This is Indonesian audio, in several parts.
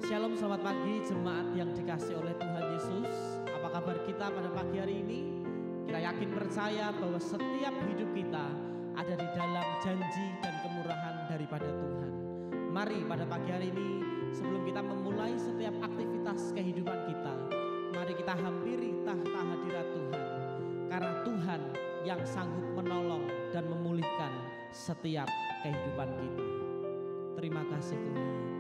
Shalom, selamat pagi jemaat yang dikasihi oleh Tuhan Yesus. Apa kabar kita pada pagi hari ini? Kita yakin percaya bahwa setiap hidup kita ada di dalam janji dan kemurahan daripada Tuhan. Mari pada pagi hari ini, sebelum kita memulai setiap aktivitas kehidupan kita, mari kita hampiri tahta hadirat Tuhan. Karena Tuhan yang sanggup menolong dan memulihkan setiap kehidupan kita. Terima kasih Tuhan.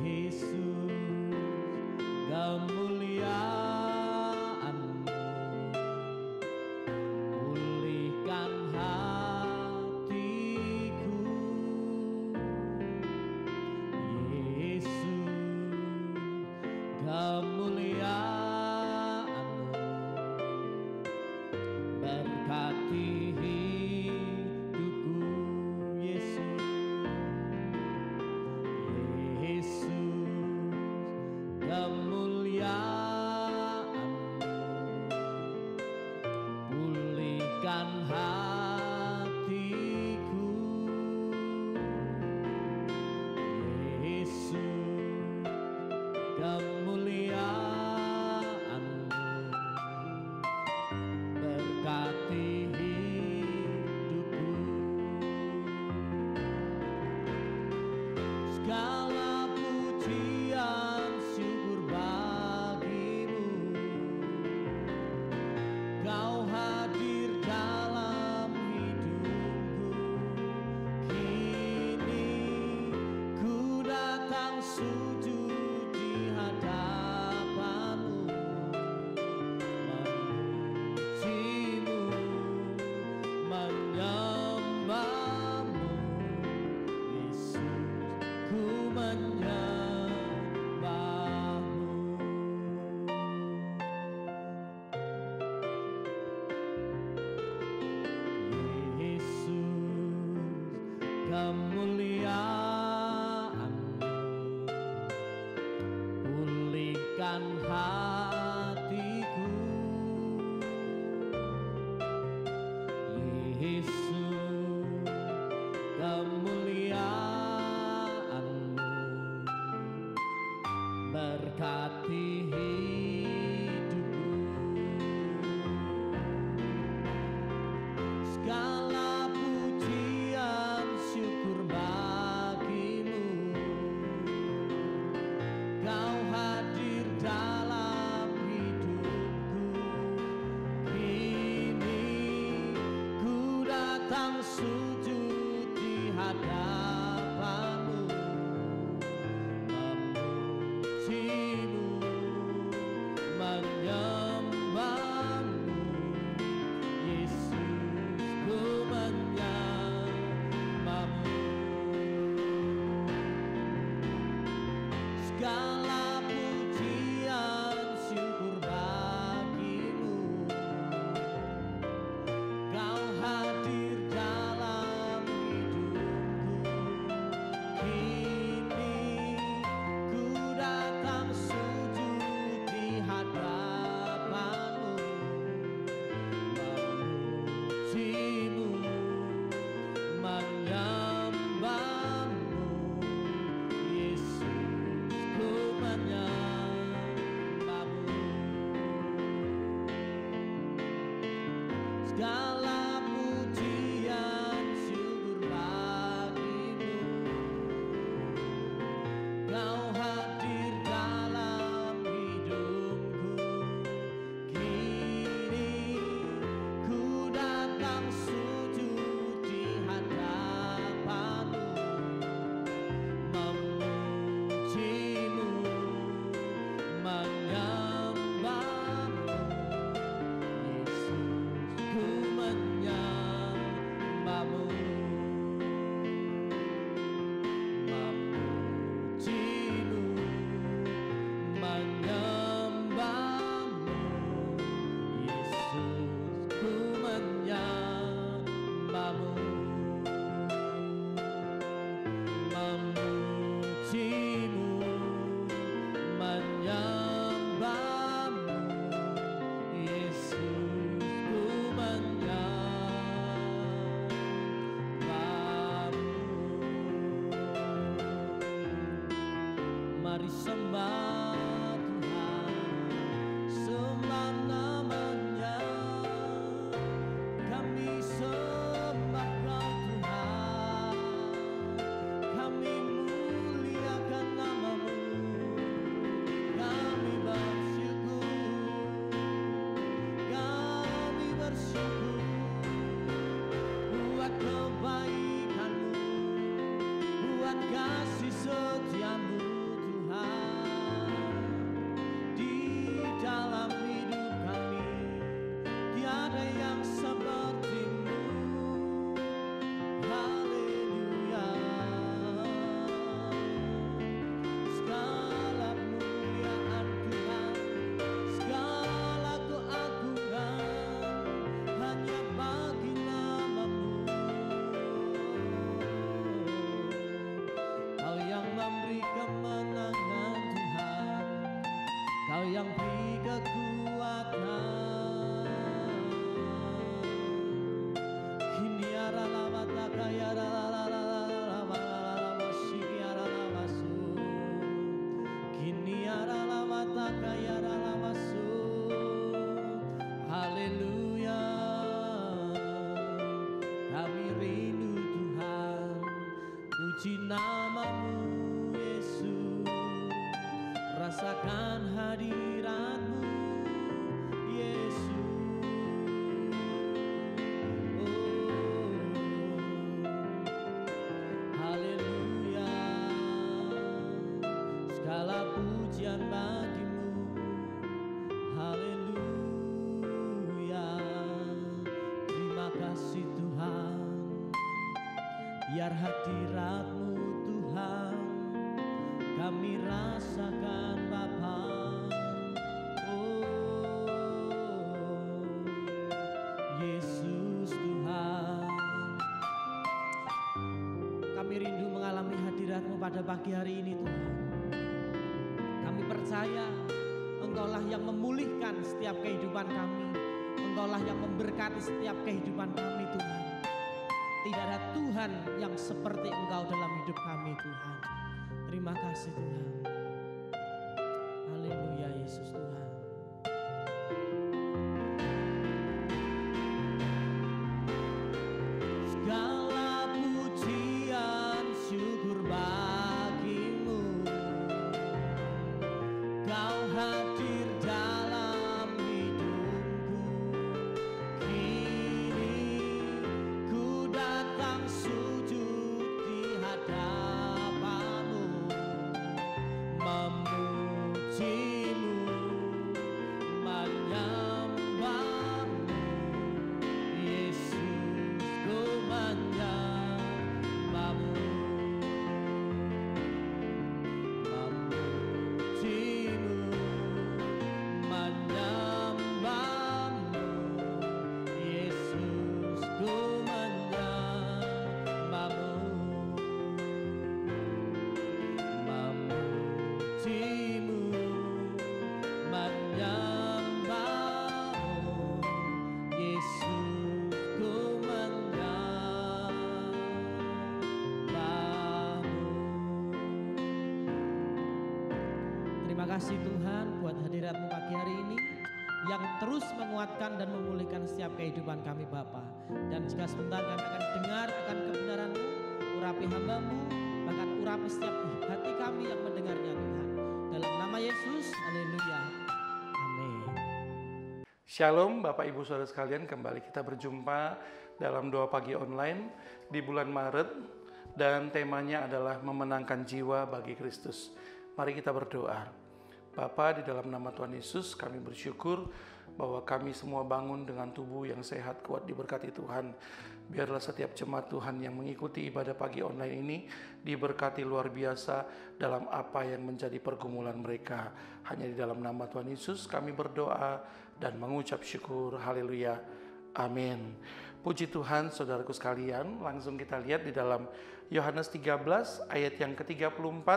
Yesus, kemuliaan-Mu pulihkan hatiku. Yesus, kemuliaan-Mu berkati hidupku. Yesus, kemuliaan-Mu pulihkan hatiku. Yesus, kemuliaan-Mu berkati hidupku. Segala pujian syukur bagimu, Kau hadir dalam hidupku. Kini ku datang sujud di hadapan-Mu, memuji-Mu, menyembah-Mu. Yesus, ku menyembah-Mu. Yesus, kemuliaan-Mu pulihkan hatiku. Yesus, kemuliaan-Mu berkati hidupku. Segala pujian syukur bagimu, Kau hadir dalam hidupku. Kini ku datang sujud di hadapan-Mu, memuji-Mu, menyembah-Mu. Yesus, ku menyembah-Mu. Segala pujian syukur bagimu, Kau hadir dalam hidupku. sembah Tuhan, sembah namanya. Kami sembah Kau Tuhan, kami muliakan nama-Mu. Kami bersyukur, buat kebaikan-Mu, buat kasih setia-Mu Tuhan. Di dalam hidup kami tiada yang seperti-Mu. Haleluya. Segala kemuliaan Tuhan, segala keagungan hanya bagi nama-Mu. Kau yang memberi kemenangan Tuhan, Kau yang beri kekuatan. Kini aralabataka yaralalalalalalalabashi yaralabasu. Kini aralabataka yaralabasu. Haleluya. Kami rindu Tuhan, puji nama-Mu Yesus. Rasakan hadirat-Mu Yesus. Oh, haleluya. Segala pujian bagi-Mu. Haleluya. Terima kasih Tuhan, biar hadirat-Mu Tuhan kami rasakan Bapa. Oh Yesus Tuhan, kami rindu mengalami hadirat-Mu pada pagi hari ini Tuhan. Kami percaya Engkaulah yang memulihkan setiap kehidupan kami, Engkaulah yang memberkati setiap kehidupan kami Tuhan. Tidak ada Tuhan yang seperti Engkau dalam hidup kami Tuhan. Terima kasih Tuhan. Haleluya Yesus Tuhan. Segala pujian syukur bagi-Mu. Kau hadir dalam hidupku. Kini ku datang sujud di hadapan-Mu, memuji-Mu, menyembah-Mu. Yesus, ku menyembah-Mu, memuji-Mu, menyembah-Mu. Yesus, ku menyembah-Mu, memuji-Mu, menyembah-Mu. Yesus, ku menyembah-Mu. Terima kasih Tuhan buat hadirat-Mu pagi hari ini yang terus menguatkan dan memulihkan setiap kehidupan kami Bapa. Dan jika sebentar kami akan dengar akan kebenaran-Mu, urapi hamba-Mu, bahkan urapi setiap hati kami yang mendengarnya Tuhan. Dalam nama Yesus, haleluya. Amin. Shalom Bapak Ibu Saudara sekalian, kembali kita berjumpa dalam doa pagi online di bulan Maret dan temanya adalah memenangkan jiwa bagi Kristus. Mari kita berdoa. Bapa, di dalam nama Tuhan Yesus kami bersyukur bahwa kami semua bangun dengan tubuh yang sehat, kuat, diberkati Tuhan. Biarlah setiap jemaat Tuhan yang mengikuti ibadah pagi online ini diberkati luar biasa dalam apa yang menjadi pergumulan mereka. Hanya di dalam nama Tuhan Yesus kami berdoa dan mengucap syukur. Haleluya. Amin. Puji Tuhan saudaraku sekalian, langsung kita lihat di dalam Yohanes 13 ayat yang ke-34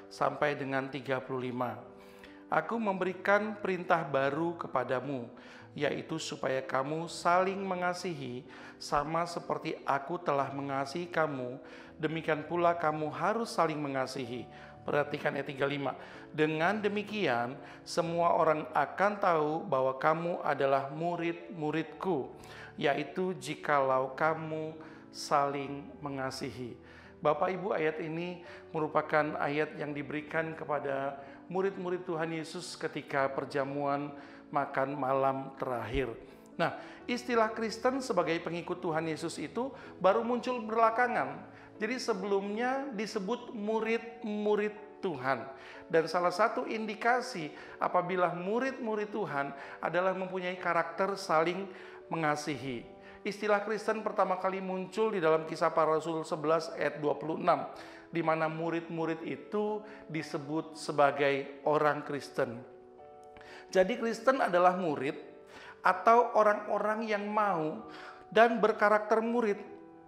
sampai dengan 35. Aku memberikan perintah baru kepadamu, yaitu supaya kamu saling mengasihi, sama seperti aku telah mengasihi kamu, demikian pula kamu harus saling mengasihi. Perhatikan ayat 35. Dengan demikian, semua orang akan tahu bahwa kamu adalah murid-muridku, yaitu jikalau kamu saling mengasihi. Bapak Ibu, ayat ini merupakan ayat yang diberikan kepada murid-murid Tuhan Yesus ketika perjamuan makan malam terakhir. Nah, istilah Kristen sebagai pengikut Tuhan Yesus itu baru muncul belakangan. Jadi sebelumnya disebut murid-murid Tuhan. Dan salah satu indikasi apabila murid-murid Tuhan adalah mempunyai karakter saling mengasihi. Istilah Kristen pertama kali muncul di dalam Kisah Para Rasul 11 ayat 26, di mana murid-murid itu disebut sebagai orang Kristen. Jadi Kristen adalah murid atau orang-orang yang mau dan berkarakter murid.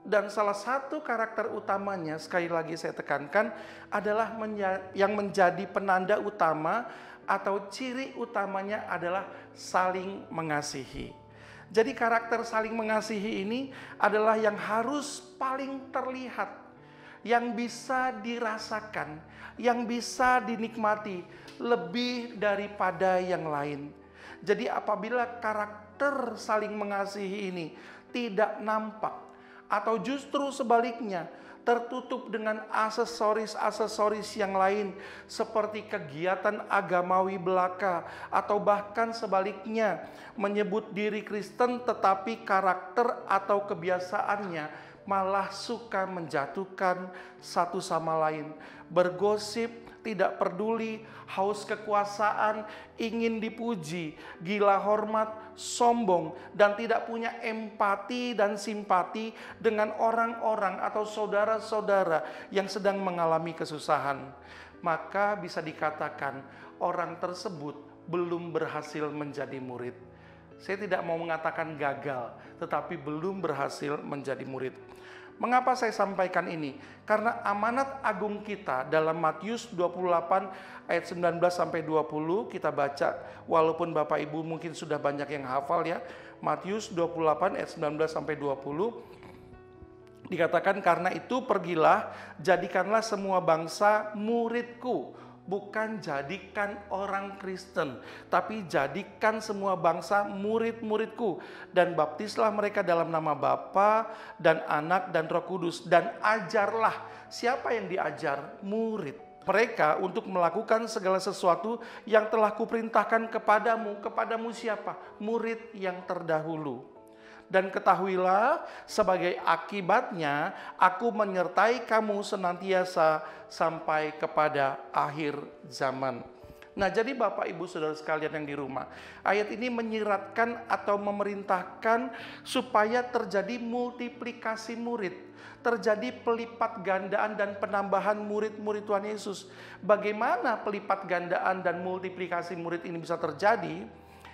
Dan salah satu karakter utamanya, sekali lagi saya tekankan, adalah yang menjadi penanda utama atau ciri utamanya adalah saling mengasihi. Jadi karakter saling mengasihi ini adalah yang harus paling terlihat, yang bisa dirasakan, yang bisa dinikmati lebih daripada yang lain. Jadi apabila karakter saling mengasihi ini tidak nampak atau justru sebaliknya tertutup dengan aksesoris-aksesoris yang lain seperti kegiatan agamawi belaka atau bahkan sebaliknya menyebut diri Kristen tetapi karakter atau kebiasaannya malah suka menjatuhkan satu sama lain, bergosip, tidak peduli, haus kekuasaan, ingin dipuji, gila hormat, sombong, dan tidak punya empati dan simpati dengan orang-orang atau saudara-saudara yang sedang mengalami kesusahan. Maka bisa dikatakan orang tersebut belum berhasil menjadi murid. Saya tidak mau mengatakan gagal, tetapi belum berhasil menjadi murid. Mengapa saya sampaikan ini? Karena amanat agung kita dalam Matius 28 ayat 19 sampai 20 kita baca, walaupun Bapak Ibu mungkin sudah banyak yang hafal ya. Matius 28 ayat 19 sampai 20 dikatakan, karena itu pergilah, jadikanlah semua bangsa muridku. Bukan jadikan orang Kristen, tapi jadikan semua bangsa murid-muridku. Dan baptislah mereka dalam nama Bapa dan Anak dan Roh Kudus. Dan ajarlah. Siapa yang diajar? Murid. Mereka untuk melakukan segala sesuatu yang telah kuperintahkan kepadamu. Kepadamu siapa? Murid yang terdahulu. Dan ketahuilah, sebagai akibatnya aku menyertai kamu senantiasa sampai kepada akhir zaman. Nah, jadi Bapak Ibu Saudara sekalian yang di rumah, ayat ini menyiratkan atau memerintahkan supaya terjadi multiplikasi murid, terjadi pelipat gandaan dan penambahan murid-murid Tuhan Yesus. Bagaimana pelipat gandaan dan multiplikasi murid ini bisa terjadi?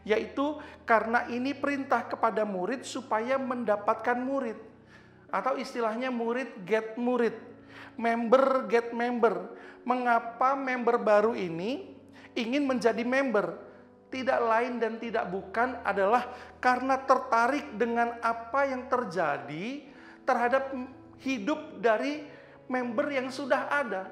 Yaitu karena ini perintah kepada murid supaya mendapatkan murid. Atau istilahnya murid get murid, member get member. Mengapa member baru ini ingin menjadi member? Tidak lain dan tidak bukan adalah karena tertarik dengan apa yang terjadi terhadap hidup dari member yang sudah ada.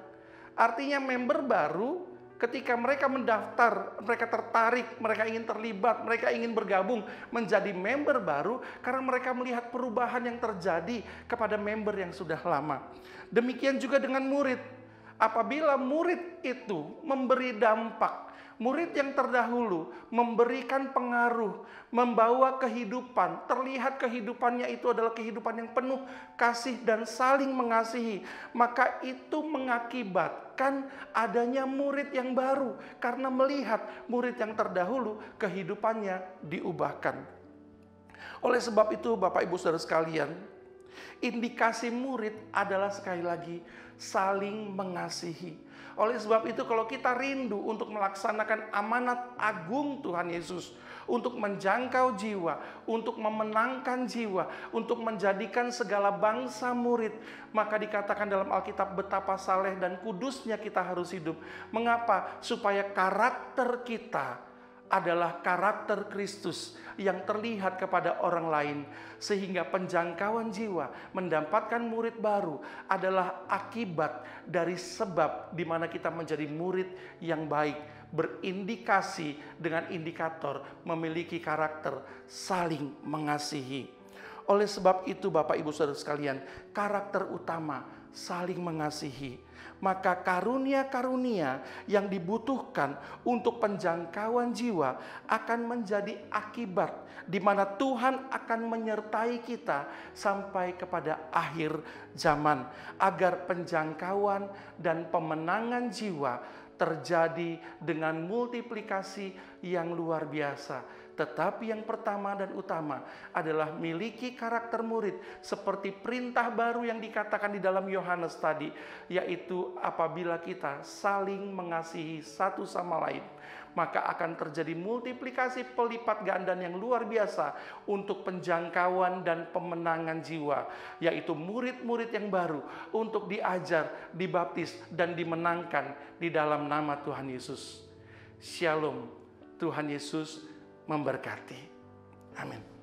Artinya member baru ketika mereka mendaftar, mereka tertarik, mereka ingin terlibat, mereka ingin bergabung menjadi member baru karena mereka melihat perubahan yang terjadi kepada member yang sudah lama. Demikian juga dengan murid. Apabila murid itu memberi dampak, murid yang terdahulu memberikan pengaruh, membawa kehidupan, terlihat kehidupannya itu adalah kehidupan yang penuh kasih dan saling mengasihi, maka itu mengakibatkan adanya murid yang baru karena melihat murid yang terdahulu kehidupannya diubahkan. Oleh sebab itu Bapak Ibu Saudara sekalian, Indikasi murid adalah sekali lagi saling mengasihi. Oleh sebab itu kalau kita rindu untuk melaksanakan amanat agung Tuhan Yesus, untuk menjangkau jiwa, untuk memenangkan jiwa, untuk menjadikan segala bangsa murid, maka dikatakan dalam Alkitab betapa saleh dan kudusnya kita harus hidup. Mengapa? Supaya karakter kita adalah karakter Kristus yang terlihat kepada orang lain, sehingga penjangkauan jiwa mendapatkan murid baru adalah akibat dari sebab di mana kita menjadi murid yang baik, berindikasi dengan indikator memiliki karakter saling mengasihi. Oleh sebab itu Bapak Ibu Saudara sekalian, karakter utama saling mengasihi. Maka karunia-karunia yang dibutuhkan untuk penjangkauan jiwa akan menjadi akibat di mana Tuhan akan menyertai kita sampai kepada akhir zaman, agar penjangkauan dan pemenangan jiwa terjadi dengan multiplikasi yang luar biasa. Tetapi yang pertama dan utama adalah miliki karakter murid seperti perintah baru yang dikatakan di dalam Yohanes tadi, yaitu apabila kita saling mengasihi satu sama lain, maka akan terjadi multiplikasi pelipat ganda yang luar biasa untuk penjangkauan dan pemenangan jiwa, yaitu murid-murid yang baru untuk diajar, dibaptis, dan dimenangkan di dalam nama Tuhan Yesus. Shalom, Tuhan Yesus memberkati. Amin.